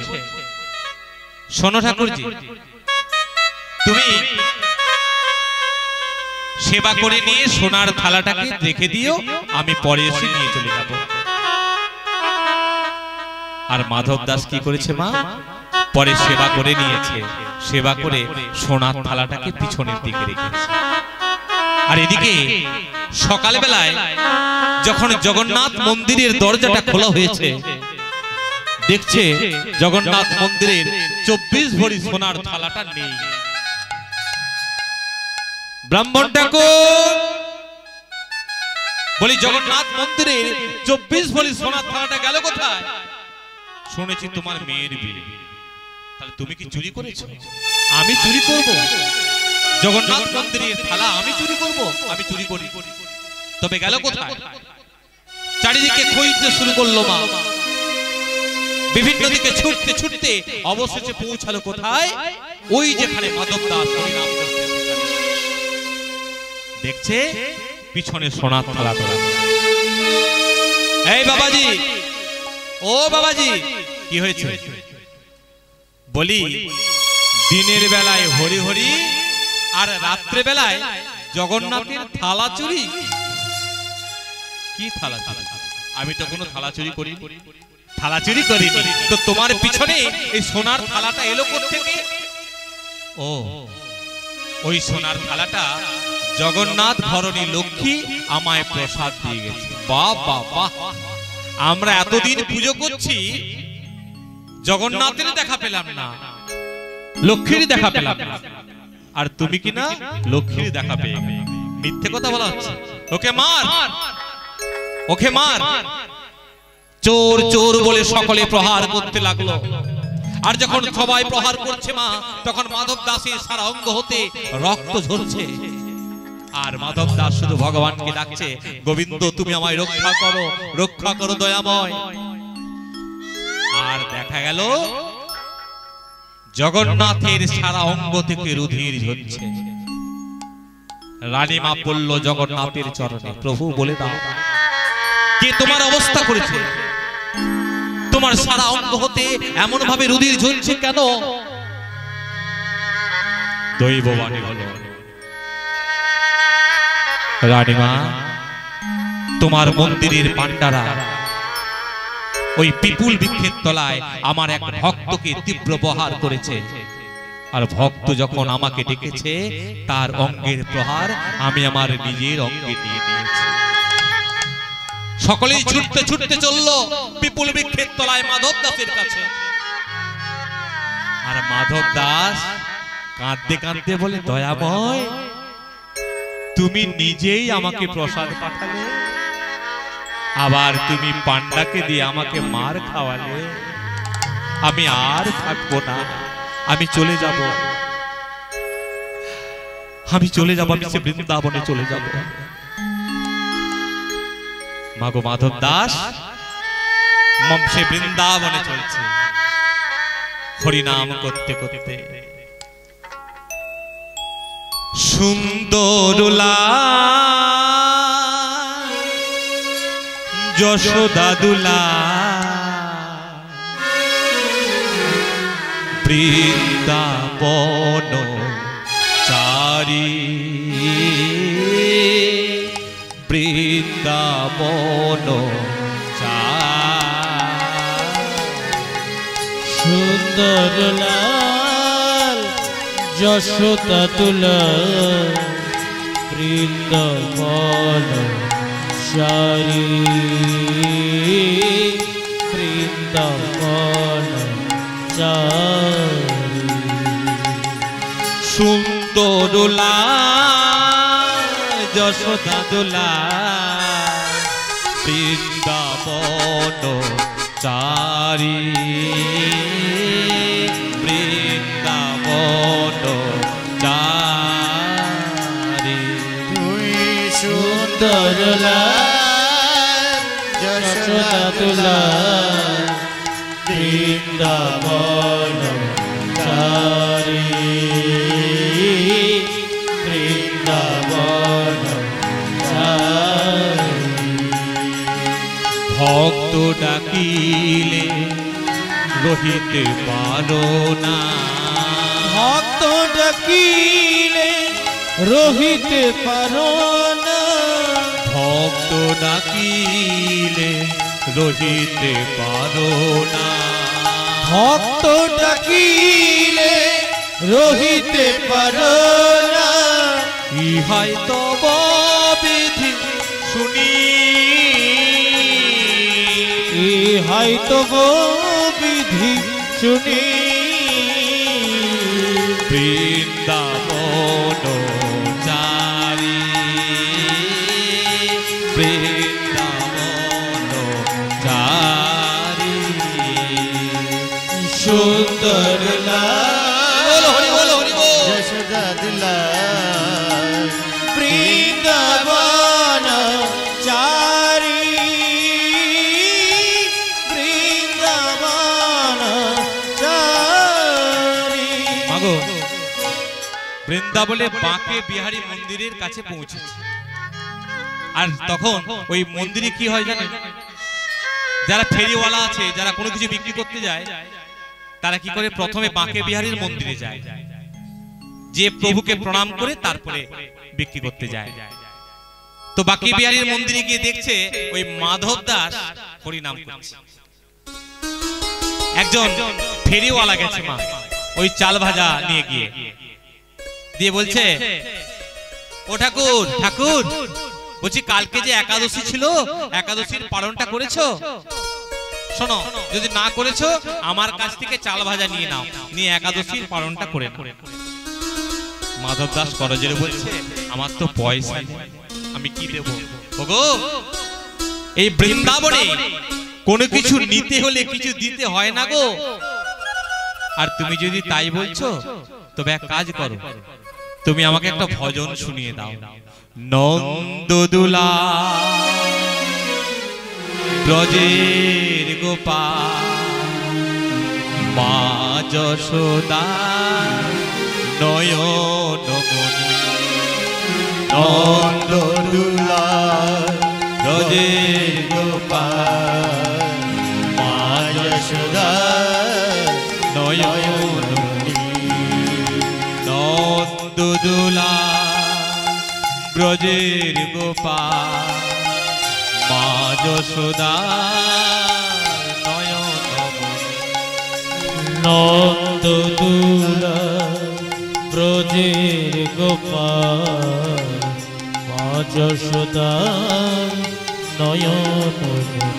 শোনো ঠাকুরজি, তুমি সেবা করে নিয়ে সোনার থালাটাকে রেখে দিও, আমি পরে এসে নিয়ে চলে যাব। আর মাধব দাস কি করেছে মা? পরে সেবা করে নিয়েছে, সেবা করে সোনার থালাটাকে পিছনের দিকে রেখেছে। আর এদিকে সকালবেলায় যখন জগন্নাথ মন্দিরের দরজাটা খোলা হয়েছে, দেখছে জগন্নাথ মন্দিরের 24 ভরি সোনার থালাটা নেই। ব্রাহ্মণ ঠাকুর বলি, জগন্নাথ মন্দিরের 24 ভরি সোনার থালাটা গেল কোথায়? শুনেছি তোমার মেয়ের বিয়ে। তাহলে তুমি কি চুরি করেছো? আমি চুরি করব? জগন্নাথ মন্দিরের থালা আমি চুরি করব? আমি চুরি করি। তবে গেল কোথায়? চারিদিকে খুঁজতে শুরু করলো মা। বিভিন্ন দিকে ছুটতে ছুটতে অবশেষে পৌঁছালো কোথায়? ওই যেখানে মাধব দাস হরিনাম করতেন। দেখছে পিছনে সোনার থালা তোলা। এই বাবাজি, ও বাবাজি, কি হয়েছে? বলি, দিনের বেলায় হরি হরি আর রাত্রে বেলায় জগন্নাথের থালা চুরি। কি থালা চুরি? আমি তো কোনো থালা চুরি করি, থালা চুরি করিনি। তো তোমার পিছনে এই সোনার থালাটা এলো কোথা থেকে? ও ওই সোনার থালাটা জগন্নাথ ধরণী লক্ষ্মী আমায় প্রসাদ দিয়ে গেছে। বাহ বাহ বাহ, আমরা এতদিন পুজো করছি, জগন্নাথের দেখা পেলাম না, লক্ষ্মীর দেখা পেলাম না, আর তুমি কি না লক্ষ্মীর দেখা পেয়ে গেলে। মিথ্যে কথা বলা হচ্ছে। ওকে মার, ওকে মার। চোর চোর বলে সকলে প্রহার করতে লাগলো। আর যখন সবাই প্রহার করছে মা, তখন মাধব দাসের সারা অঙ্গ হতে রক্ত ঝরছে। আর মাধব দাস শুধু ভগবানকে ডাকছে, গোবিন্দ তুমি আমায় রক্ষা করো, রক্ষা করো দয়াময়। আর দেখা গেল জগন্নাথের সারা অঙ্গ থেকে রুধির ঝরছে। রানীমা বলল জগন্নাথের চরণে, প্রভু বলে দাও কে তোমার অবস্থা করেছে, তোমার সারা অঙ্গ হতে এমন ভাবে রুধির ঝরছে কেন? দৈববাণী হলো, রানীমা তোমার মন্দিরের পান্ডারা ওই পিপুল বৃক্ষের তলায় আমার এক ভক্তকে তীব্র প্রহার করেছে। আর ভক্ত যখন আমাকে ডেকেছে, তার অঙ্গের প্রহার আমি আমার নিজের অঙ্গে নিয়ে নিয়েছি। সকলেই ছুটতে ছুটতে চললো পিপুল বৃক্ষের তলায় মাধব দাসের কাছে। আর মাধব দাস কাঁদতে কাঁদতে বলে, দয়াময় তুমি নিজেই আমাকে প্রসাদ পাঠালে, আবার তুমি পান্ডাকে দিয়ে আমাকে মার খাওয়ালে, আমি আর থাকবো না, আমি চলে যাব, আমি চলে যাব, আমি সে বৃন্দাবনে চলে যাব। মাগো মাধব দাস সে বৃন্দাবনে চলছে হরিনাম করতে করতে। সুন্দরলা যশোদাদুলা বৃন্দাবন চারি, বৃন্দাবন সুন্দর লাল যশোদা তুলা বৃন্দাবন চারি, বৃন্দাবন চারি। সুন্দরলা যশোদাদুলা বৃন্দাবন চারি, বৃন্দাবন চারি। তুই সুন্দর লাল যশোদা তুলা বৃন্দাবন চারি, বৃন্দাবন চারি। ভক্ত ডাকিলে রহিতে পারো না, ভক্ত ডাকিলে রহিতে পারো না, ভক্ত ডাকিলে রহিতে পারো না, ভক্ত ডাকিলে রহিতে পারো না। ইহাই তব বিধি শুনি, ইহাই তব বিধি শুনি, বৃন্দাবন চারি, বৃন্দাবন চারি। সুন্দর লাল যশোদা দুলা বৃন্দাবন চারি, বৃন্দাবন চারি। মাগো বৃন্দাবনে বাঁকে বিহারী মন্দিরের কাছে পৌঁছেছে। আর তখন ওই মন্দিরে কি হয় জানেন, যারা ফেরিওয়ালা আছে, যারা কোনো কিছু বিক্রি করতে যায়, তারা কি করে, প্রথমে বাঁকে বিহারীর মন্দিরে যায়, যে প্রভুকে প্রণাম করে তারপরে বিক্রি করতে যায়। তো বাঁকে বিহারীর মন্দিরে গিয়ে দেখছে ওই মাধব দাস হরিনাম করছে। একজন ফেরিওয়ালা গেছে মা ওই চাল ভাজা নিয়ে গিয়ে, দিয়ে বলছে, ও ঠাকুর ঠাকুর, বলছি কালকে যে একাদশী ছিল, একাদশীর পালনটা করেছো? শোনো, যদি না করেছো আমার কাছ থেকে চাল ভাজা নিয়ে নাও, নিয়ে একাদশীর পালনটা করে নাও। মাধব দাস করজের বলছে, আমার তো পয়সা নেই, আমি কি দেব? ওগো, এই বৃন্দাবনে কোনো কিছু নিতে হলে কিছু দিতে হয় না গো। আর তুমি যদি তাই বলছো, তবে এক কাজ করো, তুমি আমাকে একটা ভজন শুনিয়ে দাও। নন্দদুলা ব্রজের গোপাল, মা যশোদা নয়নমণি। নন্দদুলা ব্রজের গোপাল, মা যশোদা নয়নমণি। নন্দদুলা ব্রজের গোপাল, মা যশোদা নয়নমণি। নন্দদুলা ব্রজের গোপাল, মা যশোদা নয়নমণি।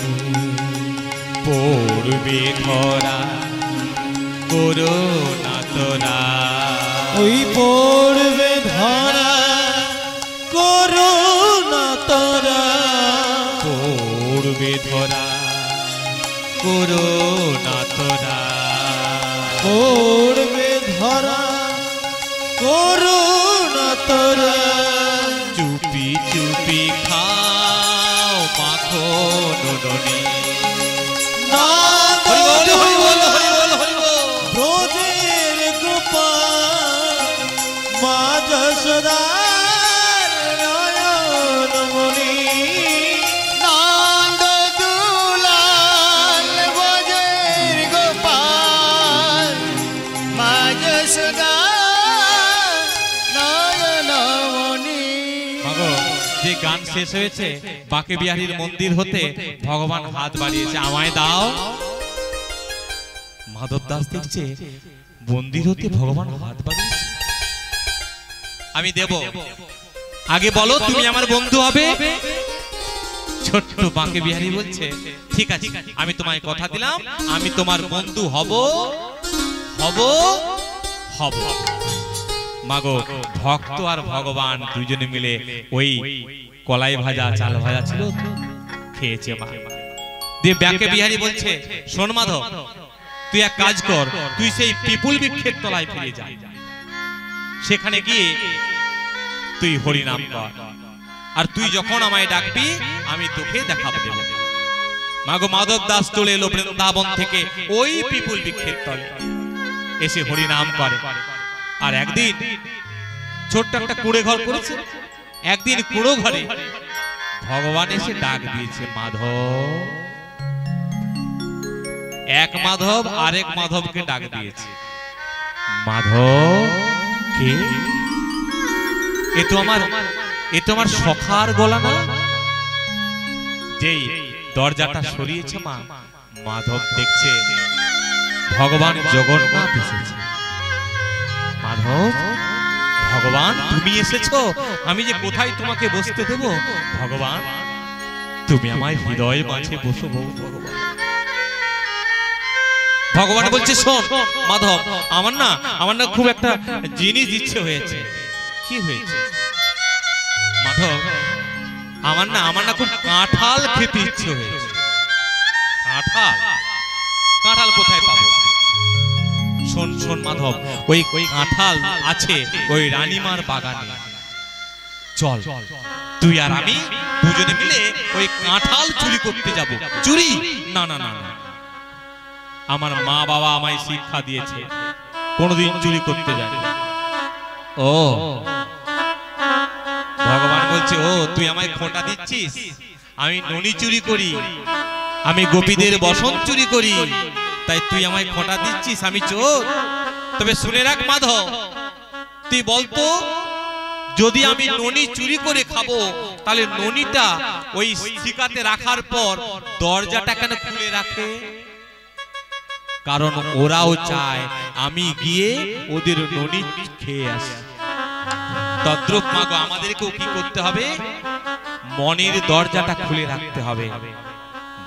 পড়বে ধরা করুণা তোরা, ওই পড়বে ধরা করুণা তোরা, পড়বে ধরা করুণা তোরা, পড়বে ধরা করুণা তোরা। চুপি চুপি খাও মাখো ননি। ব্রজের গোপাল, মা যশোদার নয়নমণি। নন্দদুলাল ব্রজের গোপাল, মা যশোদা নয়নমণি। মাগো, যে গান শেষ হয়েছে, বাঁকে বিহারীর মন্দির হতে ভগবান হাত বাড়িয়েছে, আমায় দাও। মাধব দাস দেখছে মন্দির হতে ভগবান হাত বাড়িয়েছে, আমি দেব। আগে বলো, তুমি আমার বন্ধু হবে? ছোট্ট বাঁকে বিহারী বলছে, ঠিক আছে, আমি তোমায় কথা দিলাম, আমি তোমার বন্ধু হব হব হব। মাগো, ভক্ত আর ভগবান দুজনে মিলে ওই কলাই ভাজা চাল ভাজা ছিল, খেয়েছে মা। দিয়ে বাঁকে বিহারী বলছে, শোন মাধব, তুই এক কাজ কর, তুই সেই পিপুল বৃক্ষের তলায় ফিরে যা, সেখানে গিয়ে তুই হরি নাম কর, আর তুই যখন আমায় ডাকবি আমি তোকে দেখা দেব। মাগো, মাধব দাস চলে এলো বৃন্দাবন থেকে ওই পিপুল বৃক্ষের তলে, এসে হরি নাম করে। আর একদিন ছোট্ট একটা কুড়ে ঘর করেছে, একদিন কুড়ো ঘরে ভগবান এসে ডাক দিয়েছে, মাধব। এক মাধব আরেক মাধবকে ডাক দিয়েছে, মাধব কে? এ তো আমার সখার গলা না? যেই দরজাটা সরিয়েছে মা, মাধব দেখছে ভগবান জগন্নাথ এসেছে। মাধব, ভগবান তুমি এসেছো, আমি যে কোথায় তোমাকে বসতে দেব? ভগবান, তুমি আমার হৃদয় মাঝে বসো ভগবান। ভগবান বলছে, শোন মাধব, আমার না খুব একটা জিনিস ইচ্ছে হয়েছে। কি হয়েছে? মাধব, আমার না খুব কাঁঠাল খেতে ইচ্ছে হয়েছে। কাঁঠাল কোথায় পাবো? শোন শোন মাধব, ওই কাঁঠাল আছে ওই রানীমার বাগানে, চল তুই আর আমি দুজনে মিলে ওই কাঁঠাল চুরি করতে যাব। চুরি? না না না, আমার মা বাবা আমায় শিক্ষা দিয়েছে কোনোদিন চুরি করতে যাবে। ও ভগবান বলছে, ও তুই আমায় খোঁটা দিচ্ছিস? আমি ননি চুরি করি, আমি গোপীদের বসন চুরি করি, তাই তুই আমায় খোঁটা দিচ্ছিস আমি চোর? তবে শুনে রাখ মাধব, তুই বলতো, যদি আমি ননি চুরি করে খাবো, তাহলে ননিটা ওই শিকাতে রাখার পর দরজাটা কেন খুলে রাখে? কারণ ওরাও চায় আমি গিয়ে ওদের ননি খেয়ে আসি। তদ্রূপ মাগো আমাদেরকেও কি করতে হবে, মনের দরজাটা খুলে রাখতে হবে।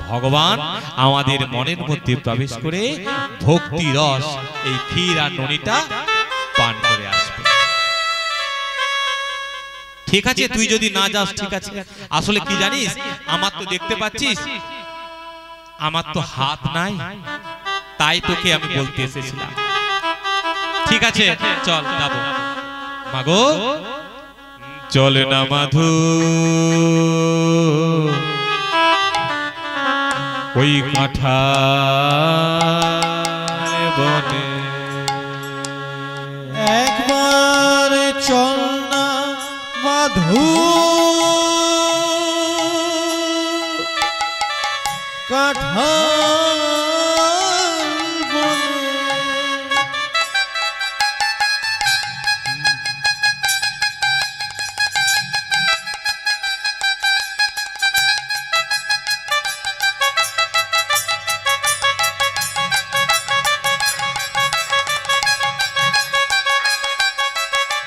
ভগবান আমাদের মনের মধ্যে প্রবেশ করে ভক্তি রস এই ক্ষীর আর ননিটা পান করে আসবে। ঠিক আছে, তুই যদি না যাস ঠিক আছে। আসলে কি জানিস, আমার তো দেখতে পাচ্ছিস আমার তো হাত নাই, তাই তোকে আমি বলতে এসেছিলাম। ঠিক আছে চল যাবো। মাগো চল না মাধু ওই কাঁঠাল বনে, একবার চল না মাধু কাঁঠাল বনে।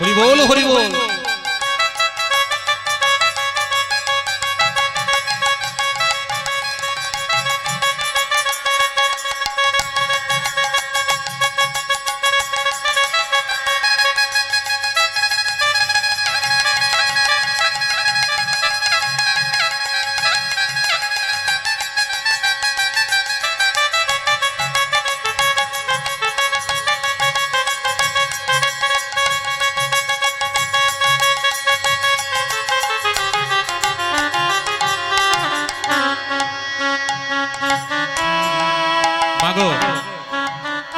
হরি বল হরি বল।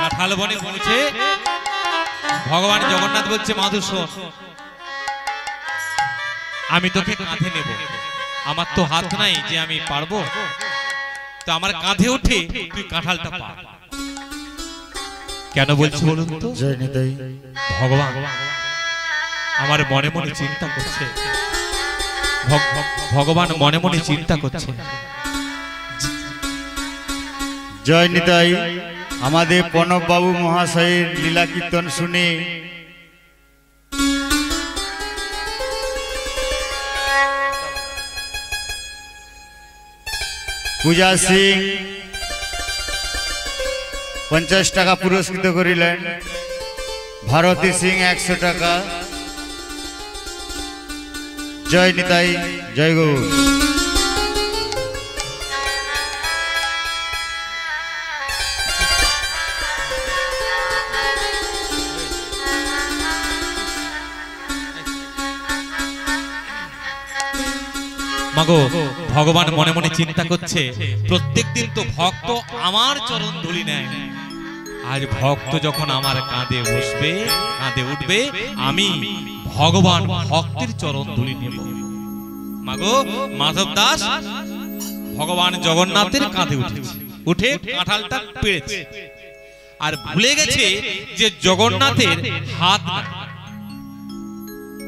কাঁঠাল বনে পৌঁছে ভগবান জগন্নাথ বলছে, মাধু শোন, আমি তোকে কাঁধে নেব, আমার তো হাত নাই যে আমি পারবো, তো আমার কাঁধে উঠে তুই কাঁঠালটা পা। কেন বলছি বলুন তো? ভগবান আমার মনে মনে চিন্তা করছে, ভগবান মনে মনে চিন্তা করছে। জয় নিতাই। আমাদের প্রণব বাবু মহাশয়ের লীলা কীর্তন শুনে পূজা সিং 50 টাকা পুরস্কৃত করিলেন, ভারতী সিং 100 টাকা। জয় নিতাই, জয় গৌর। মাগো ভগবান মনে মনে চিন্তা করছে, প্রত্যেকদিন তো ভক্ত আমার চরণ ধুলি নেয়, আজ ভক্ত যখন আমার কাঁধে বসবে, কাঁধে উঠবে, আমি ভগবান ভক্তের চরণ ধুলি নেব। মাগো মাধব দাস ভগবান জগন্নাথের কাঁধে উঠেছে, উঠে কাঁঠালটা পেড়েছে, আর ভুলে গেছে যে জগন্নাথের হাত নাই।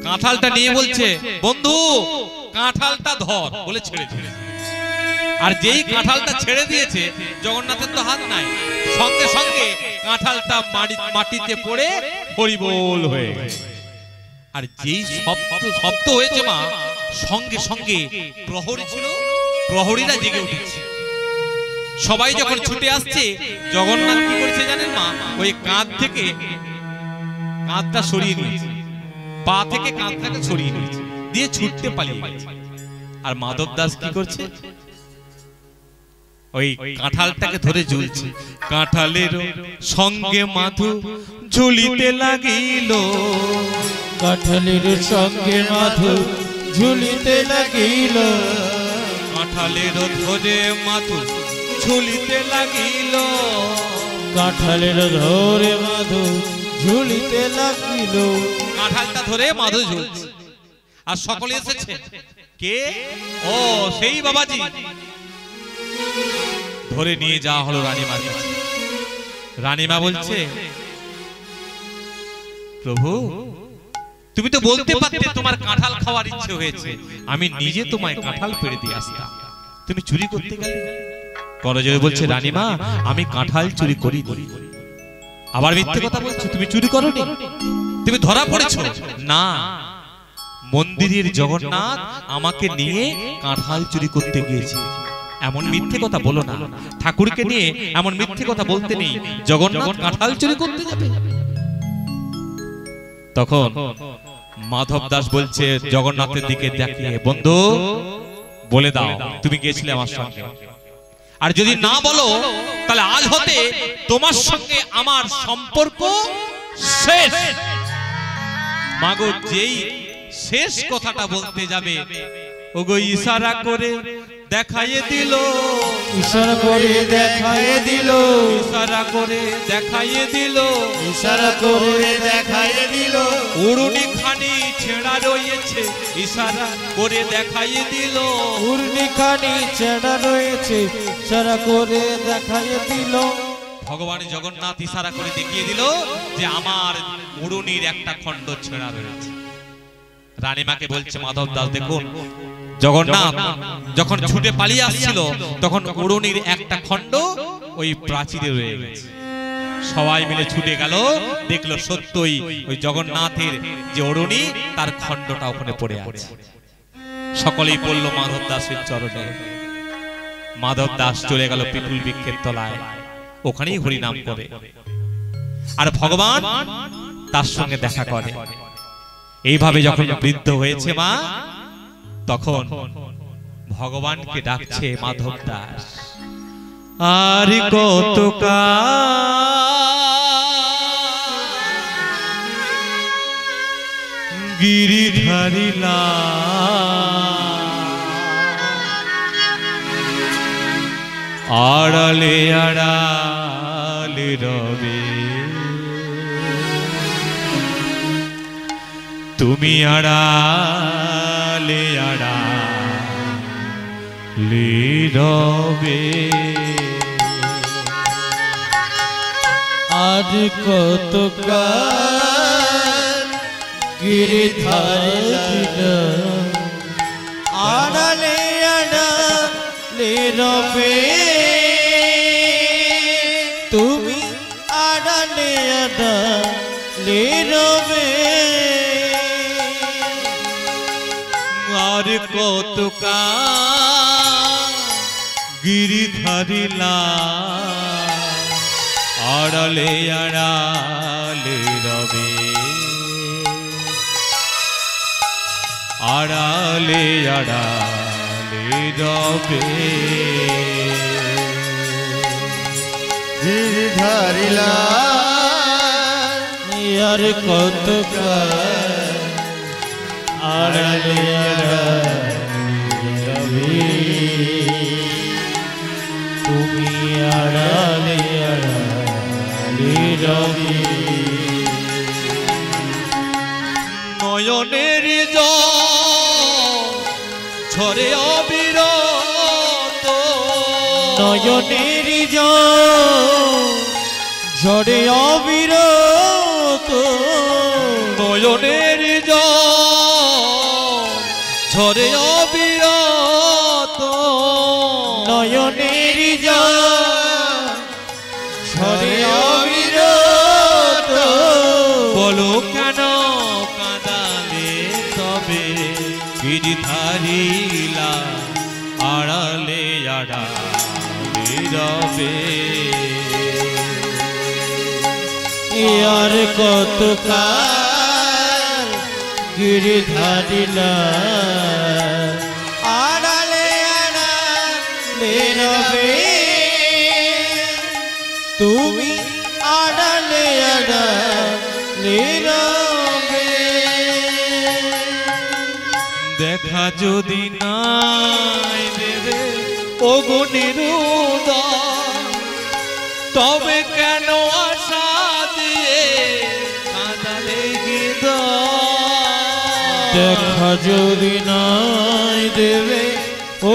কাঁঠালটা নিয়ে বলছে, বন্ধু কাঁঠালটা ধর বলে ছেড়ে দিয়েছে। আর যেই কাঁঠালটা ছেড়ে দিয়েছে, জগন্নাথের তো হাত নাই, সঙ্গে সঙ্গে কাঁঠালটা মাটিতে পড়ে হরিবোল হয়ে গেছে। আর যেই শব্দ হয়েছে মা, সঙ্গে সঙ্গে প্রহরী ছিল, প্রহরীরা জেগে উঠেছে। সবাই যখন ছুটে আসছে, জগন্নাথ কি করেছে জানেন মা, ওই কাঁধ থেকে কাঁধটা সরিয়ে নিয়েছে, পা থেকে কাঁধটাকে সরিয়ে নিয়েছে, দিয়ে ছুটতে পালিয়ে গেছে। আর মাধব দাস কি করছে, ওই কাঁঠালটাকে ধরে ঝুলছে। কাঁঠালের সঙ্গে মাধু ঝুলিতে লাগিল, কাঁঠালের সঙ্গে মাধু ঝুলিতে লাগিল, কাঁঠালের ধরে মাধু ঝুলিতে লাগিল, কাঁঠালের ধরে মাধু ঝুলিতে লাগিল। কাঁঠালটা ধরে মাধু ঝুলছে, আর সকলে এসেছে। কে? ও সেই বাবাজি। ধরে নিয়ে যাওয়া হলো রানীমার কাছে। রানীমা বলছে, প্রভু তুমি তো বলতে পারতে তোমার কাঁঠাল খাওয়ার ইচ্ছে হয়েছে, আমি নিজে তোমায় কাঁঠাল পেড়ে দিয়ে আসতাম, তুমি চুরি করতে গেলে। করজোড়ে বলছে, রানীমা আমি কাঁঠাল চুরি করি। আবার মিথ্যে কথা বলছো, তুমি চুরি করোনি, তুমি ধরা পড়েছো। না, মন্দিরের জগন্নাথ আমাকে নিয়ে কাঁঠাল চুরি করতে গিয়েছে। এমন মিথ্যে কথা বলো না, ঠাকুরকে নিয়ে এমন মিথ্যে কথা বলতে নেই। জগন্নাথ কাঁঠাল চুরি করতে যাবে? তখন মাধব দাস বলছে জগন্নাথের দিকে দেখিয়ে, বন্ধু বলে দাও তুমি গিয়েছিলে আমার সঙ্গে, আর যদি না বলো তাহলে আজ হতে তোমার সঙ্গে আমার সম্পর্ক শেষ। মাগো যেই শেষ কথাটা বলতে যাবে, ওগো ইশারা করে দেখাইয়ে দিল, ইশারা করে দেখাইয়ে দিল, ইশারা করে দেখাইয়ে দিল, ইশারা করে দেখাইয়ে দিল, উড়ুনি খানি ছেঁড়া রয়েছে, ইশারা করে দেখাইয়ে দিল, উড়নি খানি ছেঁড়া রয়েছে, ইশারা করে দেখাইয়ে দিল। ভগবান জগন্নাথ ইশারা করে দেখিয়ে দিল যে আমার উড়ুনির একটা খণ্ড ছেঁড়া রয়েছে। রানীমাকে বলছে মাধব দাস, দেখুন জগন্নাথ যখন ছুটে পালিয়ে আসছিল তখন উড়ুনির একটা খণ্ড ওই প্রাচীরে রয়ে গেছে। সবাই মিলে ছুটে গেল, দেখলো সত্যই ওই জগন্নাথের যে উড়ুনি তার খণ্ডটা ওখানে পড়ে আছে। সকলেই পড়ল মাধব দাসের চরণে। মাধব দাস চলে গেল পিপুল বৃক্ষের তলায়, ওখানেই হরিনাম করে, আর ভগবান তার সঙ্গে দেখা করে। এইভাবে যখন বৃদ্ধ হয়েছে মা, তখন ভগবানকে ডাকছে মাধব দাস, আর কত গিরিধারী আড়ালে আড়ালে রবে, তুমি আড়ালে আড়ালে রবে, আর কত গিরিধারী আড়ালে আড়ালে রবে, তুমি আড়ালে আড়ালে রবে, আর কত গিরিধারী আড়ালে আড়ালে রবে, আড়ালে আড়ালে রবে, গিরিধারী আর কত আড়ালে আড়ালে রবে, তুমি আড়ালে আড়ালে রবে, নয়নের জল ঝরে অবিরত, নয়নের জল ঝরে অবিরত, নয়নের জল ঝরে অবিরত, নয়নের জল ঝরে অবিরত, বলো কেন কাঁদালে তবে গিরিধারী আড়ালে আড়ালে রবে, আর কত গিরিধারী আড়ালে আড়ালে রবে, তুমি আড়ালে আড়ালে রবে, দেখা যদি নাই দেবে ওগো নিরুদয়, তবে কেন আশা দিয়ে কাঁদালে হৃদয়, দেখা যদি নাই দেবে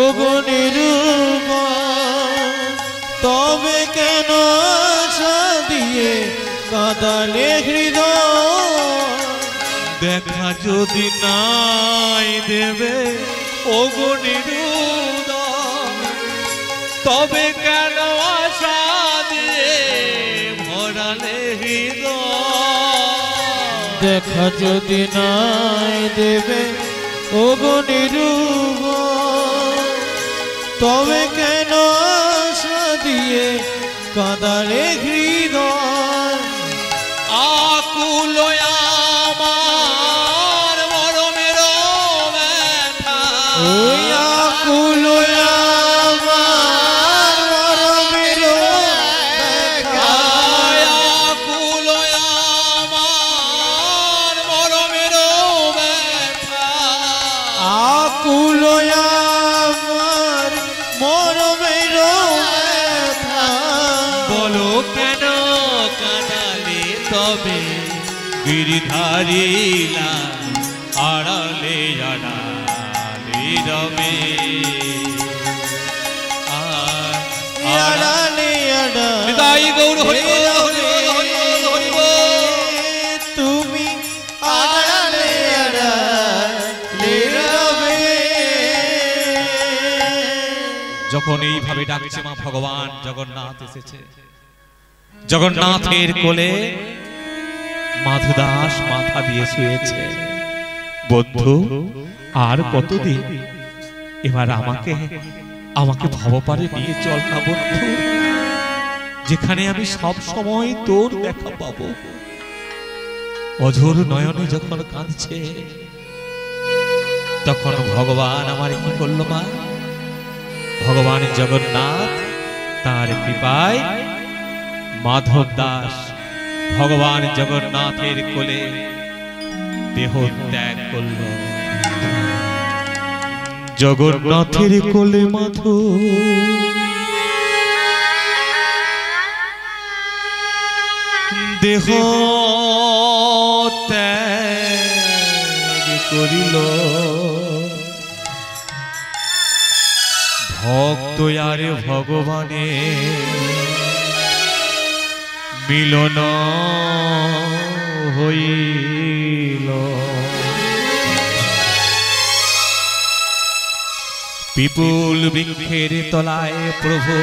ওগো নিরুদয়, তবে কেন আশা দিয়ে কাঁদালে হৃদয়, দেখা যদি নাই দেবে ওগো নিরুদয়, তবে কেন আশা দিয়ে ভরালে হৃদয়, দেখা যদি নাই দেবে ওগো নিরূপম তবে কেন আশা দিয়ে কাঁদারে হৃদয় আকুল আমার মরমের ব্যথা ওই আকুল আমার মরমের ব্যথা আকুল আমার মরমের ব্যথা আকুল আমার মরমের ব্যথা বলো কেন কাঁদালে তবে গিরিধারীলা আড়ালে আড়ালে রবে আড়ালে আড়ালে নিতাই গৌর হরি বল, হরি বল, হরি বল, হরি বল। তুমি আড়ালে আড়ালে রবে। যখন এইভাবে ডাকছে মা ভগবান জগন্নাথ এসেছে জগন্নাথের কোলে মাধুদাস মাথা দিয়ে শুয়েছে বন্ধু আর কতদিন এবার আমাকে আমাকে ভবপারে নিয়ে চল না বন্ধু যেখানে আমি সব সময় তোর দেখা পাবো অঝোর নয়নে যখন কাঁদছে তখন ভগবান আমার কি করলো মা ভগবান জগন্নাথ তার কৃপায় মাধব দাস ভগবান জগন্নাথের কোলে দেহ ত্যাগ করল জগন্নাথের কোলে মাধব দেহ ত্যাগ করিল ভক্ত আর ভগবানে মিলন হইল পিপুল বৃক্ষের তলায় প্রভু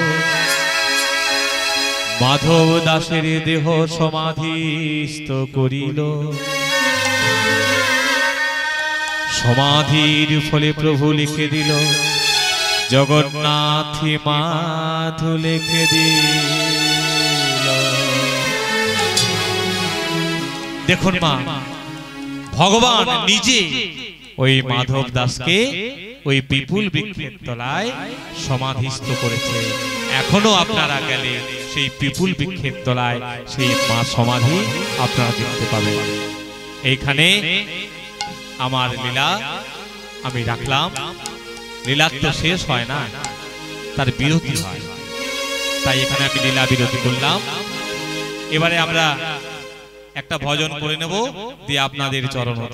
মাধব দাসের দেহ সমাধিস্থ করিল সমাধির ফলে প্রভু লিখে দিল জগন্নাথ মাধু লিখে দিল দেখুন মা ভগবান নিজে ওই মাধব দাসকে ওই বিপুল বৃক্ষের তলায় সমাধিস্থ করেছে এখনো আপনারা গেলে সেই বিপুল বৃক্ষের তলায় সেই মা সমাধি আপনারা দেখতে পাবেন এইখানে আমার লীলা আমি রাখলাম লীলা তো শেষ হয় না তার বিরতি হয় তাই এখানে আমি লীলা বিরতি করলাম এবারে আমরা একটা ভজন করে নেব দিয়ে আপনাদের চরণ হতে